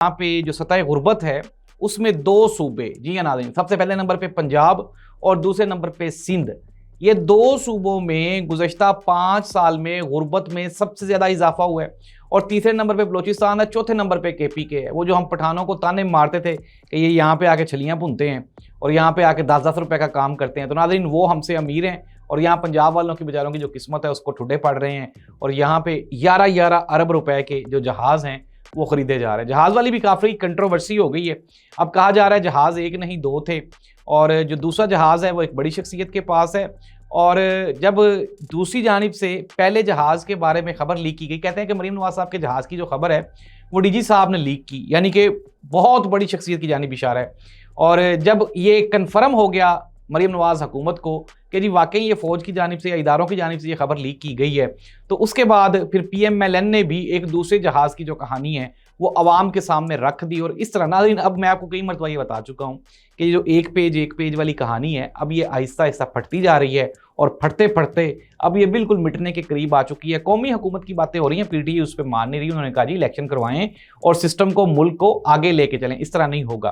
यहाँ पे जो सतह गुर्बत है उसमें दो सूबे, जी हाँ नाज़रीन, सबसे पहले नंबर पे पंजाब और दूसरे नंबर पे सिंध। ये दो सूबों में गुज़श्ता 5 साल में गुर्बत में सबसे ज़्यादा इजाफा हुआ है। और तीसरे नंबर पे बलोचिस्तान है, चौथे नंबर पे KPK है। वो जो हम पठानों को ताने मारते थे कि ये यहाँ पे आके छलियाँ भूनते हैं और यहाँ पे आके 10-10 रुपए का काम करते हैं, तो नाज़रीन वो हमसे अमीर हैं और यहाँ पंजाब वालों की बेचारों की जो किस्मत है उसको ठुड्डे पड़ रहे हैं। और यहाँ पे 11-11 अरब रुपए के जो जहाज़ हैं वो खरीदे जा रहे हैं। जहाज़ वाली भी काफ़ी कंट्रोवर्सी हो गई है। अब कहा जा रहा है जहाज़ एक नहीं दो थे और जो दूसरा जहाज़ है वो एक बड़ी शख्सियत के पास है। और जब दूसरी जानिब से पहले जहाज़ के बारे में खबर लीक की गई, कहते हैं कि मरीम नवाज साहब के जहाज़ की जो खबर है वो DG साहब ने लीक की, यानी कि बहुत बड़ी शख्सियत की जानिब इशारा है। और जब ये कन्फर्म हो गया मरीम नवाज हुकूमत को कि जी वाकई ये फ़ौज की जानिब से या इदारों की जानिब से ये खबर लीक की गई है, तो उसके बाद फिर PMLN ने भी एक दूसरे जहाज़ की जो कहानी है वो अवाम के सामने रख दी। और इस तरह नाज़रीन अब मैं आपको कई मरतबा ये बता चुका हूँ कि जो एक पेज वाली कहानी है अब ये आहिस्ता आहिस्ता फटती जा रही है और फटते फटते अब ये बिल्कुल मिटने के करीब आ चुकी है। कौमी हुकूमत की बातें हो रही हैं, PTI उस पर मान नहीं रही। उन्होंने कहा जी इलेक्शन करवाएं और सिस्टम को, मुल्क को आगे लेके चलें, इस तरह नहीं होगा।